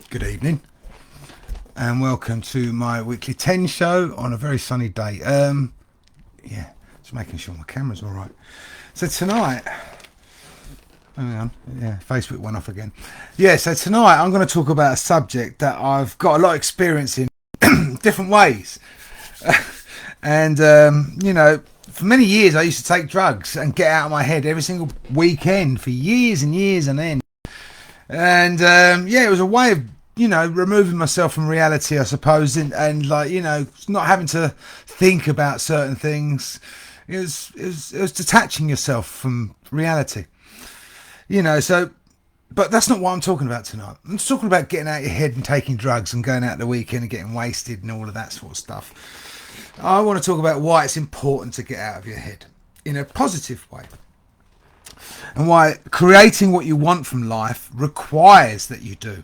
Good evening, and welcome to my weekly 10 show on a very sunny day. Just making sure my camera's all right. So tonight, hang on, Facebook went off again. So tonight I'm going to talk about a subject that I've got a lot of experience in different ways. And for many years I used to take drugs and get out of my head every single weekend for years and years and end. And it was a way of removing myself from reality, I suppose, and not having to think about certain things. It was detaching yourself from reality, but that's not what I'm talking about tonight. I'm just talking about getting out of your head and taking drugs and going out the weekend and getting wasted and all of that sort of stuff. I want to talk about why it's important to get out of your head in a positive way, and why creating what you want from life requires that you do.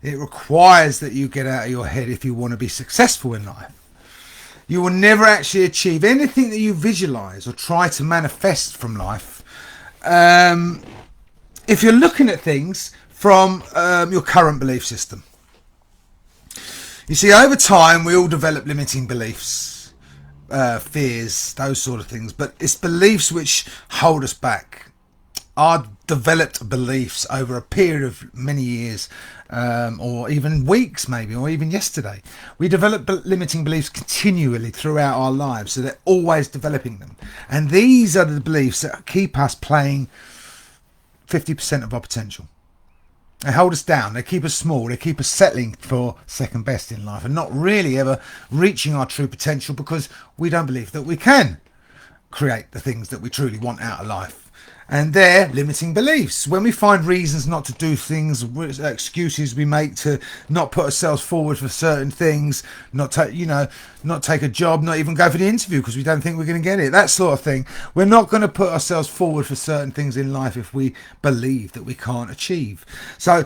It requires that you get out of your head if you want to be successful in life. You will never actually achieve anything that you visualize or try to manifest from life if you're looking at things from your current belief system. You see, over time, we all develop limiting beliefs, fears, those sort of things, but it's beliefs which hold us back. Our developed beliefs over a period of many years, or even weeks maybe, or even yesterday. We develop limiting beliefs continually throughout our lives, so they're always developing them. And these are the beliefs that keep us playing 50% of our potential. They hold us down, they keep us small, they keep us settling for second best in life and not really ever reaching our true potential because we don't believe that we can create the things that we truly want out of life. And they're limiting beliefs. When we find reasons not to do things, excuses we make to not put ourselves forward for certain things, not take a job, not even go for the interview because we don't think we're going to get it, that sort of thing. We're not going to put ourselves forward for certain things in life if we believe that we can't achieve. So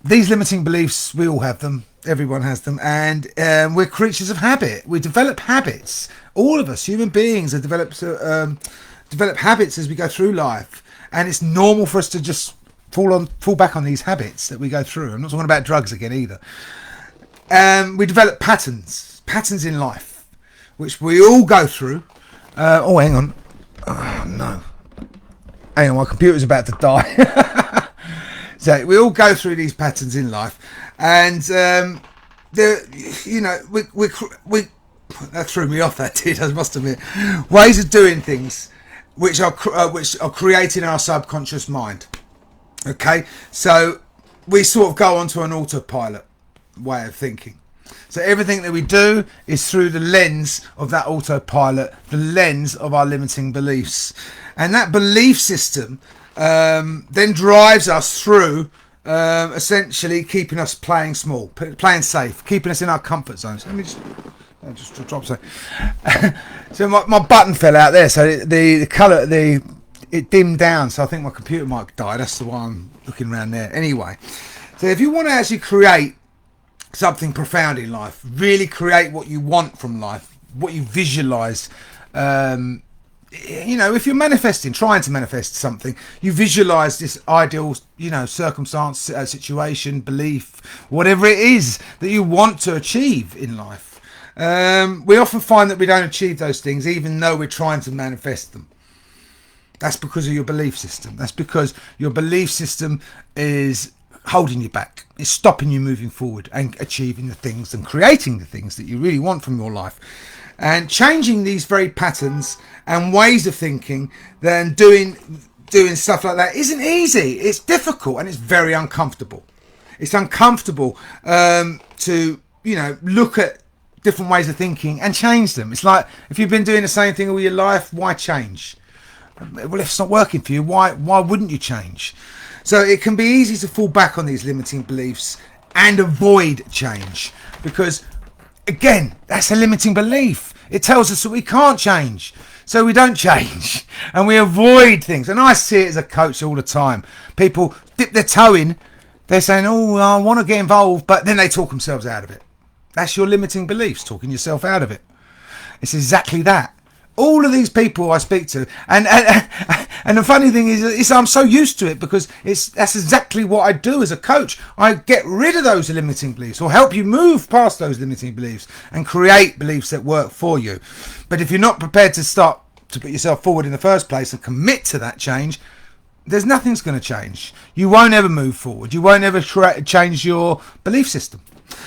these limiting beliefs, we all have them. Everyone has them, and we're creatures of habit. We develop habits. All of us, human beings, have developed habits as we go through life, and it's normal for us to just fall back on these habits that we go through. I'm not talking about drugs again either. We develop patterns in life, which we all go through. Hang on. Oh no. Hang on, my computer's about to die. So we all go through these patterns in life, and that threw me off. That did, I must admit. Ways of doing things which are created in our subconscious mind. Okay, so we sort of go onto an autopilot way of thinking. So everything that we do is through the lens of that autopilot, the lens of our limiting beliefs, and that belief system then drives us through essentially keeping us playing small, playing safe, keeping us in our comfort zones. Let me just drop something. So my button fell out there, so the colour, it dimmed down, so I think my computer might die. That's the one I'm looking around there. Anyway, so if you want to actually create something profound in life, really create what you want from life, what you visualise, if you're trying to manifest something, you visualise this ideal, circumstance, situation, belief, whatever it is that you want to achieve in life. We often find that we don't achieve those things even though we're trying to manifest them. That's because of your belief system. That's because your belief system is holding you back. It's stopping you moving forward and achieving the things and creating the things that you really want from your life. And changing these very patterns and ways of thinking, then doing stuff like that isn't easy. It's difficult and it's very uncomfortable. It's uncomfortable to look at different ways of thinking and change them. It's like if you've been doing the same thing all your life, why change? Well, if it's not working for you, why wouldn't you change? So it can be easy to fall back on these limiting beliefs and avoid change because, again, that's a limiting belief. It tells us that we can't change, so we don't change and we avoid things. And I see it as a coach all the time. People dip their toe in, they're saying, oh, I want to get involved, but then they talk themselves out of it. That's your limiting beliefs, talking yourself out of it. It's exactly that. all of these people I speak to, and the funny thing is I'm so used to it because that's exactly what I do as a coach. I get rid of those limiting beliefs or help you move past those limiting beliefs and create beliefs that work for you. But if you're not prepared to start to put yourself forward in the first place and commit to that change, there's nothing's going to change. You won't ever move forward. You won't ever change your belief system.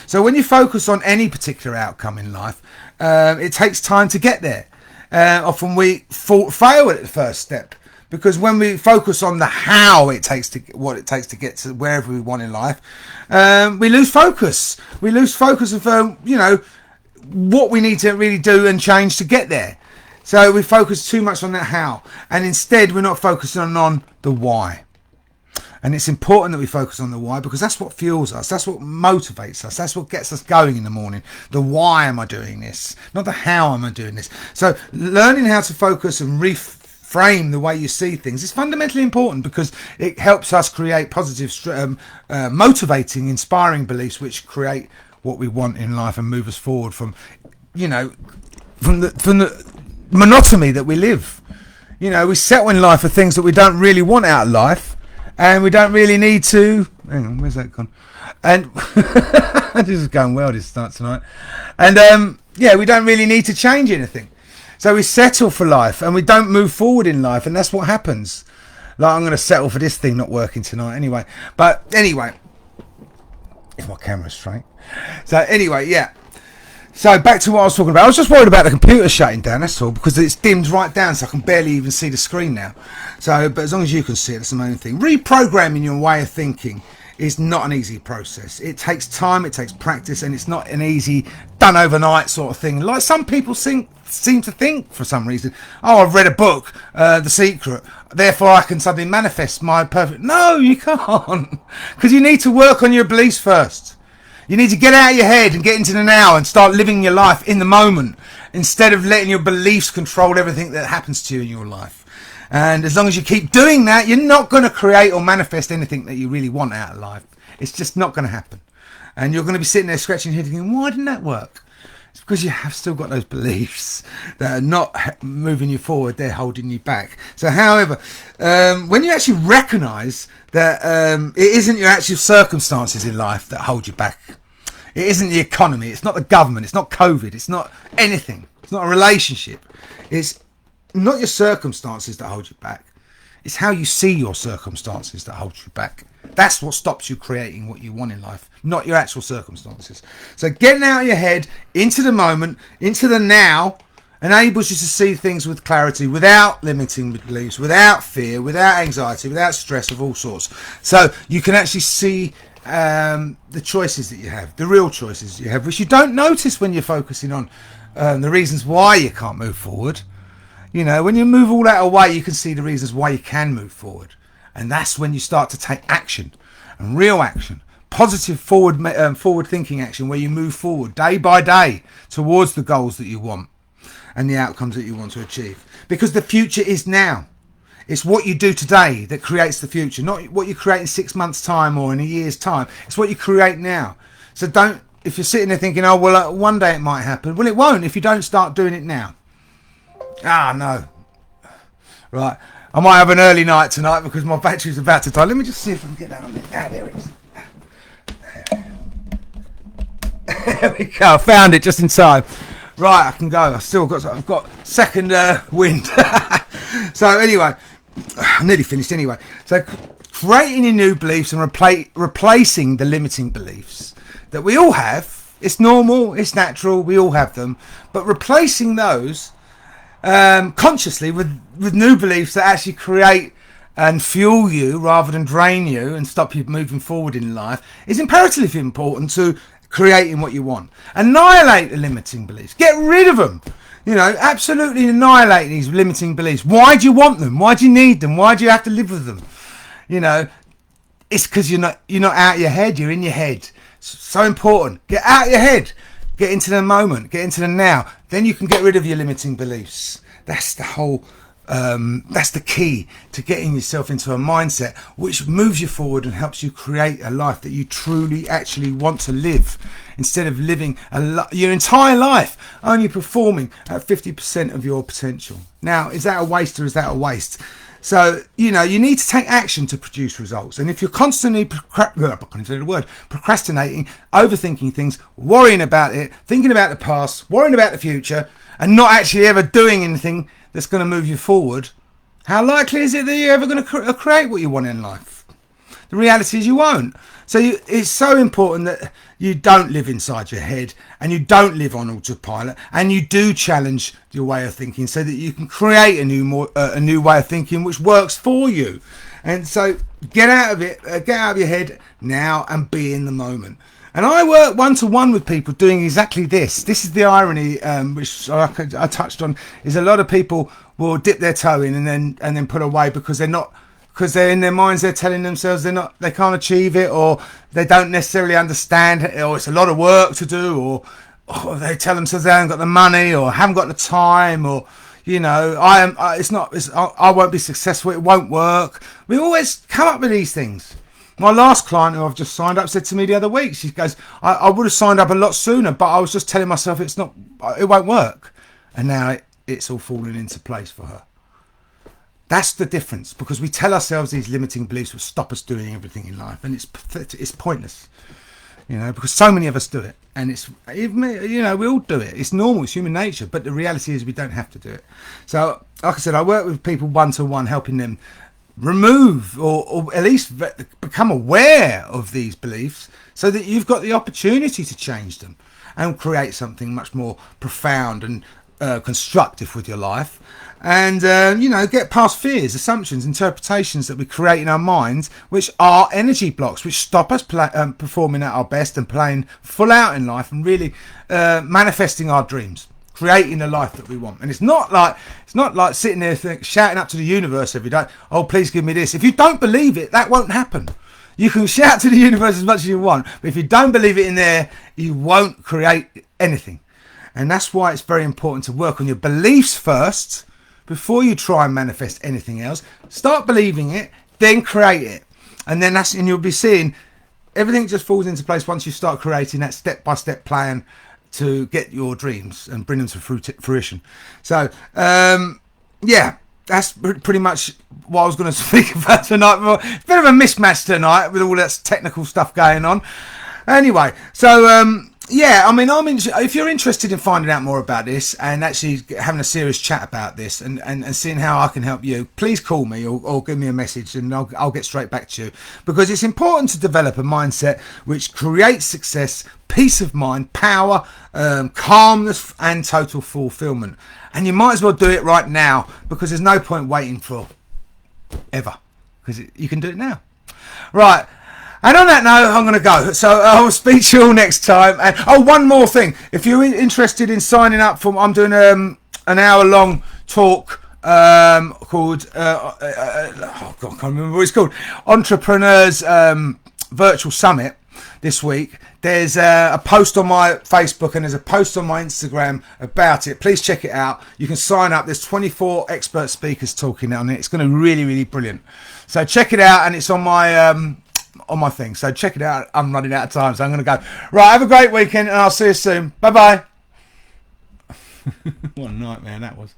So when you focus on any particular outcome in life, it takes time to get there. Often we fail at the first step because when we focus on the how what it takes to get to wherever we want in life, we lose focus. We lose focus of what we need to really do and change to get there. So we focus too much on that how, and instead we're not focusing on the why. And it's important that we focus on the why because that's what fuels us. That's what motivates us. That's what gets us going in the morning. The why am I doing this? Not the how am I doing this. So learning how to focus and reframe the way you see things is fundamentally important because it helps us create positive, motivating, inspiring beliefs which create what we want in life and move us forward from the monotony that we live. We settle in life for things that we don't really want out of life. And we don't really need to. Hang on, where's that gone? And this is going well this start tonight. And we don't really need to change anything. So we settle for life and we don't move forward in life, and that's what happens. Like I'm going to settle for this thing not working tonight anyway. But anyway, if my camera's straight. So anyway, yeah. So back to what I was talking about. I was just worried about the computer shutting down, that's all, because it's dimmed right down so I can barely even see the screen now. So, but as long as you can see it, that's the main thing. Reprogramming your way of thinking is not an easy process. It takes time, it takes practice, and it's not an easy, done overnight sort of thing. Like some people seem to think for some reason, oh, I've read a book, The Secret, therefore I can suddenly manifest my perfect... No, you can't, because you need to work on your beliefs first. You need to get out of your head and get into the now and start living your life in the moment instead of letting your beliefs control everything that happens to you in your life. And as long as you keep doing that, you're not going to create or manifest anything that you really want out of life. It's just not going to happen. And you're going to be sitting there scratching your head thinking, why didn't that work? It's because you have still got those beliefs that are not moving you forward. They're holding you back. So however, when you actually recognise that it isn't your actual circumstances in life that hold you back. It isn't the economy. It's not the government. It's not COVID. It's not anything. It's not a relationship. It's not your circumstances that hold you back. It's how you see your circumstances that hold you back. That's what stops you creating what you want in life, not your actual circumstances. So getting out of your head, into the moment, into the now, enables you to see things with clarity, without limiting beliefs, without fear, without anxiety, without stress of all sorts. So you can actually see the choices that you have, the real choices you have, which you don't notice when you're focusing on the reasons why you can't move forward. When you move all that away, you can see the reasons why you can move forward. And that's when you start to take action, and real action, positive forward thinking action, where you move forward day by day towards the goals that you want and the outcomes that you want to achieve. Because the future is now. It's what you do today that creates the future, not what you create in 6 months' time or in a year's time. It's what you create now. So if you're sitting there thinking, oh, well, one day it might happen. Well, it won't if you don't start doing it now. No. Right. I might have an early night tonight because my battery's about to die. Let me just see if I can get that on there. There it is. There we go. I found it just in time. Right, I can go. I've got second wind. So anyway, I'm nearly finished anyway. So creating your new beliefs and replacing the limiting beliefs that we all have. It's normal, it's natural, we all have them. But replacing those consciously with new beliefs that actually create and fuel you rather than drain you and stop you moving forward in life is imperatively important to creating what you want. Annihilate the limiting beliefs. Get rid of them. Absolutely annihilate these limiting beliefs. Why do you want them? Why do you need them? Why do you have to live with them? It's because you're not out of your head. You're in your head. It's so important. Get out of your head. Get into the moment. Get into the now. Then you can get rid of your limiting beliefs. That's the whole That's the key to getting yourself into a mindset which moves you forward and helps you create a life that you truly actually want to live, instead of living your entire life only performing at 50% of your potential. Now, is that a waste or is that a waste? So, you need to take action to produce results. And if you're constantly procrastinating, overthinking things, worrying about it, thinking about the past, worrying about the future, and not actually ever doing anything that's going to move you forward, how likely is it that you're ever going to create what you want in life? The reality is you won't. So it's so important that you don't live inside your head and you don't live on autopilot, and you do challenge your way of thinking so that you can create a new way of thinking which works for you. And so get out of it, get out of your head now and be in the moment. And I work one-to-one with people doing exactly this. This is the irony, which I touched on, is a lot of people will dip their toe in and then put away because they're in their minds, they're telling themselves they can't achieve it, or they don't necessarily understand it, or it's a lot of work to do, or they tell themselves they haven't got the money or haven't got the time, or I won't be successful, it won't work. We always come up with these things. My last client who I've just signed up said to me the other week, she goes, I would have signed up a lot sooner, but I was just telling myself it won't work. And now it's all falling into place for her. That's the difference, because we tell ourselves these limiting beliefs will stop us doing everything in life, and it's pointless, because so many of us do it, and we all do it. It's normal, it's human nature, but the reality is we don't have to do it. So, like I said, I work with people one-to-one, helping them remove or at least become aware of these beliefs so that you've got the opportunity to change them and create something much more profound and constructive with your life, and get past fears, assumptions, interpretations that we create in our minds, which are energy blocks which stop us performing at our best and playing full out in life and really manifesting our dreams, creating the life that we want. And it's not like sitting there shouting up to the universe every day, oh, please give me this. If you don't believe it, that won't happen. You can shout to the universe as much as you want, but if you don't believe it in there, you won't create anything. And that's why it's very important to work on your beliefs first before you try and manifest anything else. Start believing it, then create it. And then you'll be seeing everything just falls into place once you start creating that step-by-step plan to get your dreams and bring them to fruition. So, that's pretty much what I was going to speak about tonight. It's a bit of a mismatch tonight with all that technical stuff going on. Anyway, so if you're interested in finding out more about this and actually having a serious chat about this and seeing how I can help you, please call me or give me a message, and I'll get straight back to you, because it's important to develop a mindset which creates success, peace of mind, power, calmness, and total fulfillment. And you might as well do it right now, because there's no point waiting for ever, because you can do it now. Right. And on that note, I'm going to go. So I'll speak to you all next time. And one more thing. If you're interested in signing up I'm doing an hour-long talk called, I can't remember what it's called, Entrepreneurs Virtual Summit this week. There's a post on my Facebook and there's a post on my Instagram about it. Please check it out. You can sign up. There's 24 expert speakers talking on it. It's going to be really, really brilliant. So check it out, and it's on my thing. So check it out. I'm running out of time, so I'm going to go. Right, have a great weekend, and I'll see you soon. Bye-bye. What a nightmare that was.